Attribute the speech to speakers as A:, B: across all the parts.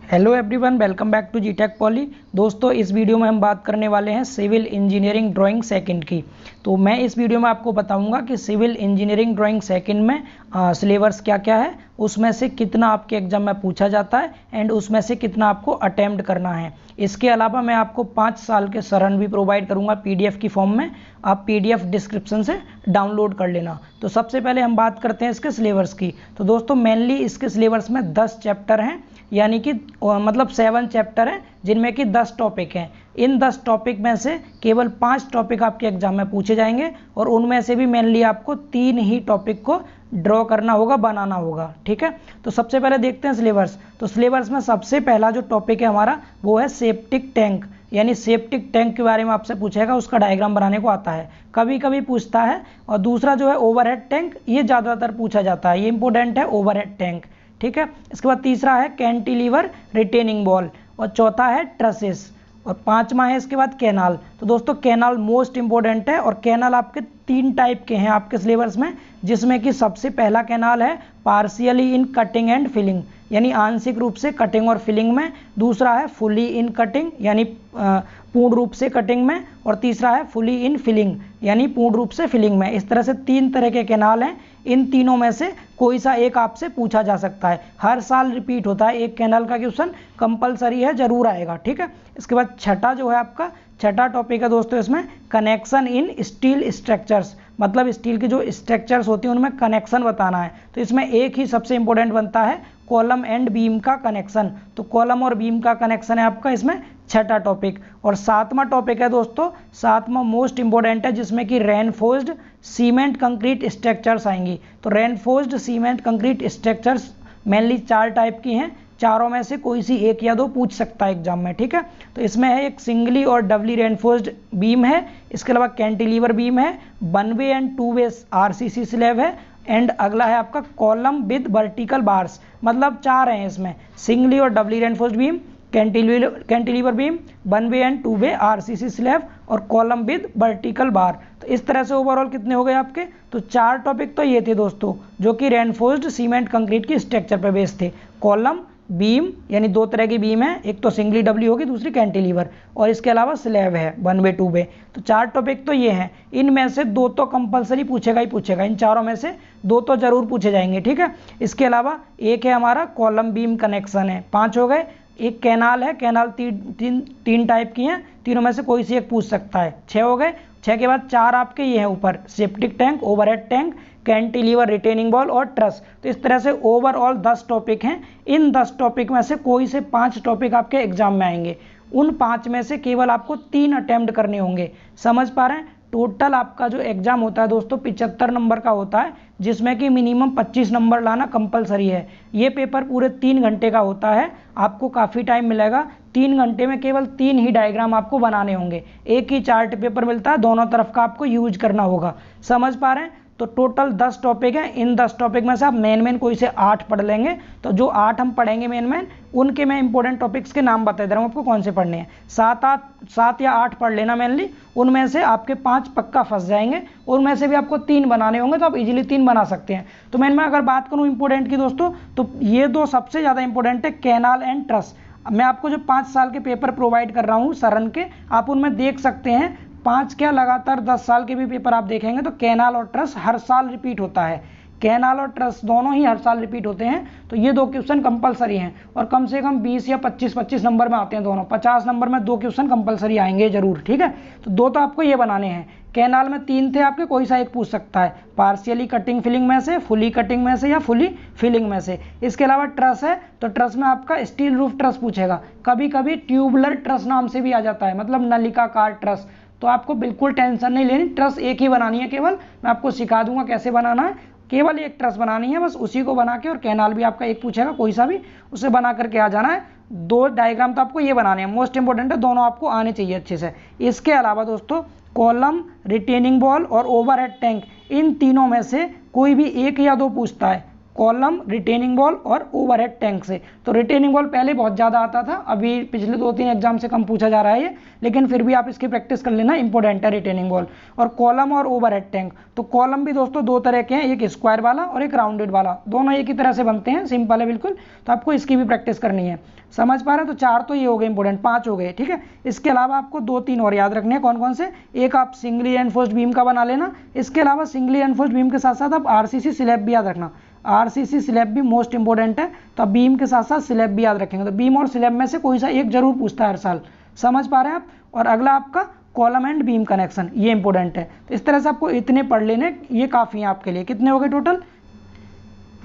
A: Hello everyone, welcome back to जीटेक poly. दोस्तों, इस वीडियो में हम बात करने वाले हैं सिविल इंजीनियरिंग ड्राइंग सेकंड की। तो मैं इस वीडियो में आपको बताऊंगा कि सिविल इंजीनियरिंग ड्राइंग सेकंड में सिलेबस क्या क्या है, उसमें से कितना आपके एग्जाम में पूछा जाता है एंड उसमें से कितना आपको अटेम्प्ट करना है। इसके अलावा मैं आपको 5 साल के सरण भी प्रोवाइड करूंगा पीडीएफ की फॉर्म में। आप पीडीएफ डिस्क्रिप्शन से डाउनलोड कर लेना। तो सबसे पहले हम बात करते हैं इसके सिलेबस की। तो दोस्तों, मेनली इसके सिलेबस में 10 चैप्टर हैं, यानी कि मतलब 7 चैप्टर हैं जिनमें कि 10 टॉपिक हैं। इन 10 टॉपिक में से केवल 5 टॉपिक आपके एग्जाम में पूछे जाएंगे और उनमें से भी मेनली आपको 3 ही टॉपिक को ड्रॉ करना होगा, बनाना होगा। ठीक है, तो सबसे पहले देखते हैं सिलेबस। तो सिलेबस में सबसे पहला जो टॉपिक है हमारा वो है सेप्टिक टैंक, यानी सेप्टिक टैंक के बारे में आपसे पूछेगा, उसका डायग्राम बनाने को आता है, कभी कभी पूछता है। और दूसरा जो है ओवरहेड टैंक, ये ज़्यादातर पूछा जाता है, ये इंपॉर्टेंट है ओवरहेड टैंक। ठीक है, इसके बाद तीसरा है कैंटिलीवर रिटेनिंग वॉल और चौथा है ट्रसेस और पांचवा है इसके बाद कैनाल। तो दोस्तों, कैनाल मोस्ट इंपॉर्टेंट है और कैनाल आपके 3 टाइप के हैं आपके सिलेबस में, जिसमें कि सबसे पहला कैनाल है partially in cutting and filling, यानी आंशिक रूप से कटिंग और फिलिंग में। दूसरा है फुली इन कटिंग, यानी पूर्ण रूप से कटिंग में। और तीसरा है फुली इन फिलिंग, यानी पूर्ण रूप से फिलिंग में। इस तरह से 3 तरह के कैनाल हैं। इन तीनों में से कोई सा एक आपसे पूछा जा सकता है, हर साल रिपीट होता है, एक कैनाल का क्वेश्चन कंपलसरी है, जरूर आएगा। ठीक है, इसके बाद छठा जो है आपका छठा टॉपिक है दोस्तों, इसमें कनेक्शन इन स्टील स्ट्रक्चर्स, मतलब स्टील की जो स्ट्रक्चर्स होती हैं उनमें कनेक्शन बताना है। तो इसमें एक ही सबसे इंपॉर्टेंट बनता है कॉलम एंड बीम का कनेक्शन। तो कॉलम और बीम का कनेक्शन है आपका इसमें छठा टॉपिक। और 7वां टॉपिक है दोस्तों, 7वां मोस्ट इंपॉर्टेंट है, जिसमें कि रेनफोर्स्ड सीमेंट कंक्रीट स्ट्रक्चर्स आएंगी। तो reinforced cement concrete structures mainly 4 type की हैं, चारों में से कोई सी एक या दो पूछ सकता है एग्जाम में। ठीक है, तो इसमें है एक सिंगली और डबली रेनफोर्स्ड बीम है, इसके अलावा कैंटिलीवर बीम है, 1 way and 2 way RCC slab है, एंड अगला है आपका कॉलम विद वर्टिकल बार्स। मतलब 4 हैं इसमें, सिंगली और doubly reinforced beam, cantilever beam, 1 way and 2 way RCC slab और कॉलम विद वर्टिकल बार। तो इस तरह से ओवरऑल कितने हो गए आपके? तो 4 टॉपिक तो ये थे दोस्तों, जो कि रेनफोर्स्ड सीमेंट कंक्रीट की स्ट्रक्चर पर बेस्ड थे। कॉलम, बीम, यानी 2 तरह की बीम है, एक तो सिंगली डबली होगी, दूसरी कैंटिलीवर, और इसके अलावा स्लैब है 1 वे 2 वे। तो 4 टॉपिक तो ये हैं, इनमें से 2 तो कंपलसरी पूछेगा ही पूछेगा, इन चारों में से 2 तो जरूर पूछे जाएंगे। ठीक है, इसके अलावा एक है हमारा कॉलम बीम कनेक्शन है, 5 हो गए। एक कैनाल है, कैनाल 3 टाइप की हैं, तीनों में से कोई सी एक पूछ सकता है, 6 हो गए। 6 के बाद 4 आपके ये हैं ऊपर, septic tank, overhead tank, cantilever retaining wall और ट्रस। तो इस तरह से ओवरऑल 10 टॉपिक हैं। इन 10 टॉपिक में से कोई से 5 टॉपिक आपके एग्जाम में आएंगे। उन 5 में से केवल आपको 3 अटेम्प्ट करने होंगे। समझ पा रहे हैं? टोटल आपका जो एग्जाम होता है दोस्तों 75 नंबर का होता है, जिसमें कि मिनिमम 25 नंबर लाना कंपलसरी है। ये पेपर पूरे 3 घंटे का होता है, आपको काफ़ी टाइम मिलेगा। 3 घंटे में केवल 3 ही डायग्राम आपको बनाने होंगे, एक ही चार्ट पेपर मिलता है, दोनों तरफ का आपको यूज करना होगा। समझ पा रहे हैं? तो टोटल 10 टॉपिक हैं। इन 10 टॉपिक में से आप मेन कोई से 8 पढ़ लेंगे। तो जो 8 हम पढ़ेंगे मेन उनके मैं इंपॉर्टेंट टॉपिक्स के नाम बता दे रहा हूँ आपको कौन से पढ़ने हैं। 7 या 8 पढ़ लेना मेनली, उनमें से आपके 5 पक्का फंस जाएंगे, उनमें से भी आपको 3 बनाने होंगे, तो आप इजीली 3 बना सकते हैं। तो मैं अगर बात करूँ इंपॉर्टेंट की दोस्तों, तो ये 2 सबसे ज़्यादा इंपॉर्टेंट है, कैनाल एंड ट्रस। मैं आपको जो 5 साल के पेपर प्रोवाइड कर रहा हूँ सरण के, आप उनमें देख सकते हैं 5 क्या लगातार 10 साल के भी पेपर आप देखेंगे तो कैनाल और ट्रस हर साल रिपीट होता है। कैनाल और ट्रस दोनों ही हर साल रिपीट होते हैं। तो ये 2 क्वेश्चन कंपलसरी हैं और कम से कम 20 या 25 नंबर में आते हैं दोनों। 50 नंबर में 2 क्वेश्चन कंपलसरी आएंगे जरूर। ठीक है, तो 2 तो आपको ये बनाने हैं। कैनाल में 3 थे आपके, कोई सा एक पूछ सकता है, पार्शियली कटिंग फिलिंग में से, फुली कटिंग में से या फुली फिलिंग में से। इसके अलावा ट्रस है, तो ट्रस में आपका स्टील रूफ ट्रस पूछेगा, कभी कभी ट्यूबुलर ट्रस नाम से भी आ जाता है, मतलब नलिकाकार ट्रस। तो आपको बिल्कुल टेंशन नहीं लेनी, ट्रस एक ही बनानी है केवल, मैं आपको सिखा दूंगा कैसे बनाना है। केवल एक ट्रस बनानी है बस, उसी को बना के, और कैनाल भी आपका एक पूछेगा कोई सा भी, उसे बना करके आ जाना है। 2 डायग्राम तो आपको ये बनाने हैं, मोस्ट इंपॉर्टेंट है, दोनों आपको आने चाहिए अच्छे से। इसके अलावा दोस्तों कॉलम, रिटेनिंग वॉल और ओवरहेड टैंक, इन तीनों में से कोई भी एक या दो पूछता है, कॉलम, रिटेनिंग वॉल और ओवरहेड टैंक से। तो रिटेनिंग वॉल पहले बहुत ज़्यादा आता था, अभी पिछले 2-3 एग्जाम से कम पूछा जा रहा है ये, लेकिन फिर भी आप इसकी प्रैक्टिस कर लेना, इंपॉर्टेंट है रिटेनिंग वॉल। और कॉलम और ओवरहेड टैंक, तो कॉलम भी दोस्तों दो तरह के हैं, एक स्क्वायर वाला और एक राउंडेड वाला, दोनों एक ही तरह से बनते हैं, सिंपल है बिल्कुल। तो आपको इसकी भी प्रैक्टिस करनी है, समझ पा रहे हैं। तो 4 तो ये हो गए इंपॉर्टेंट, 5 हो गए, ठीक है। इसके अलावा आपको 2-3 और याद रखने हैं, कौन कौन से। एक आप सिंगली एनफोर्स्ड बीम का बना लेना, इसके अलावा सिंगली एनफोर्स्ड बीम के साथ साथ आप आरसीसी स्लैब भी याद रखना, आरसीसी स्लैब भी मोस्ट इंपॉर्टेंट है। तो आप बीम के साथ साथ स्लैब भी याद रखेंगे, तो बीम और स्लैब में से कोई सा एक जरूर पूछता है हर साल, समझ पा रहे हैं आप। और अगला आपका कॉलम एंड बीम कनेक्शन, ये इंपॉर्टेंट है। तो इस तरह से आपको इतने पढ़ लेने, ये काफ़ी हैं आपके लिए। कितने हो गए टोटल?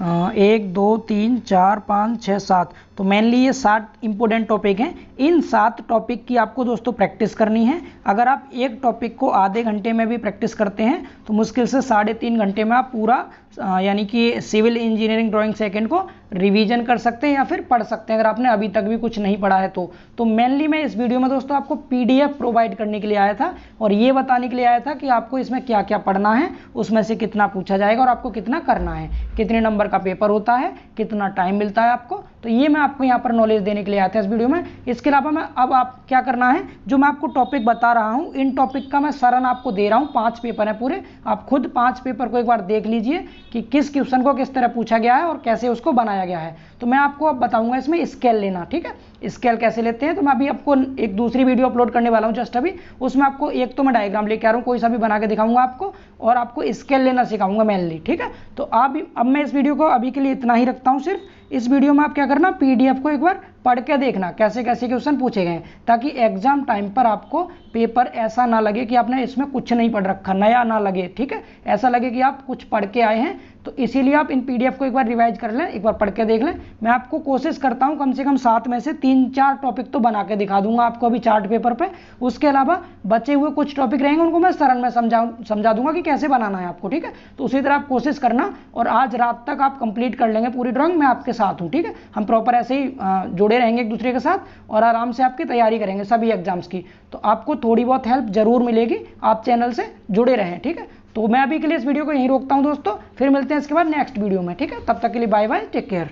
A: 1 2 3 4 5 6 7। तो मेनली ये 7 इंपॉर्टेंट टॉपिक हैं। इन 7 टॉपिक की आपको दोस्तों प्रैक्टिस करनी है। अगर आप एक टॉपिक को आधे घंटे में भी प्रैक्टिस करते हैं तो मुश्किल से 3.5 घंटे में आप पूरा यानी कि सिविल इंजीनियरिंग ड्राइंग सेकंड को रिवीजन कर सकते हैं या फिर पढ़ सकते हैं, अगर आपने अभी तक भी कुछ नहीं पढ़ा है तो मेनली मैं इस वीडियो में दोस्तों आपको पीडीएफ प्रोवाइड करने के लिए आया था और ये बताने के लिए आया था कि आपको इसमें क्या क्या पढ़ना है, उसमें से कितना पूछा जाएगा और आपको कितना करना है, कितने नंबर का पेपर होता है, कितना टाइम मिलता है आपको। तो ये मैं आपको यहाँ पर नॉलेज देने के लिए आया था इस वीडियो में। इसके अलावा मैं अब आप क्या करना है, जो मैं आपको टॉपिक बता रहा हूँ, इन टॉपिक का मैं सरन आपको दे रहा हूँ। 5 पेपर है पूरे, आप खुद 5 पेपर को एक बार देख लीजिए कि किस क्वेश्चन को किस तरह पूछा गया है और कैसे उसको बनाया गया है। तो मैं आपको अब बताऊंगा इसमें स्केल लेना, ठीक है, स्केल कैसे लेते हैं। तो मैं अभी आपको एक दूसरी वीडियो अपलोड करने वाला हूँ जस्ट अभी, उसमें आपको एक तो मैं डायग्राम लेके आ रहा हूँ, कोई सा भी बना के दिखाऊंगा आपको और आपको स्केल लेना सिखाऊंगा मेनली, ठीक है। तो अब मैं इस वीडियो को अभी के लिए इतना ही रखता हूँ। सिर्फ इस वीडियो में आप क्या करना, पीडीएफ को एक बार पढ़ के देखना कैसे कैसे क्वेश्चन पूछे गए, ताकि एग्जाम टाइम पर आपको पेपर ऐसा ना लगे कि आपने इसमें कुछ नहीं पढ़ रखा, नया ना लगे, ठीक है, ऐसा लगे कि आप कुछ पढ़ के आए हैं। तो इसीलिए आप इन पीडीएफ को एक बार रिवाइज कर लें, एक बार पढ़ के देख लें। मैं आपको कोशिश करता हूं कम से कम 7 में से 3-4 टॉपिक तो बना के दिखा दूंगा आपको अभी चार्ट पेपर पे। उसके अलावा बचे हुए कुछ टॉपिक रहेंगे उनको मैं सरल में समझा दूंगा कि कैसे बनाना है आपको, ठीक है। तो उसी तरह आप कोशिश करना और आज रात तक आप कंप्लीट कर लेंगे पूरी ड्राइंग, मैं आपके साथ हूँ, ठीक है। हम प्रॉपर ऐसे ही जुड़े रहेंगे एक दूसरे के साथ और आराम से आपकी तैयारी करेंगे सभी एग्जाम्स की। तो आपको थोड़ी बहुत हेल्प जरूर मिलेगी, आप चैनल से जुड़े रहें, ठीक है। तो मैं अभी के लिए इस वीडियो को यहीं रोकता हूं दोस्तों, फिर मिलते हैं इसके बाद नेक्स्ट वीडियो में, ठीक है। तब तक के लिए बाय बाय, टेक केयर।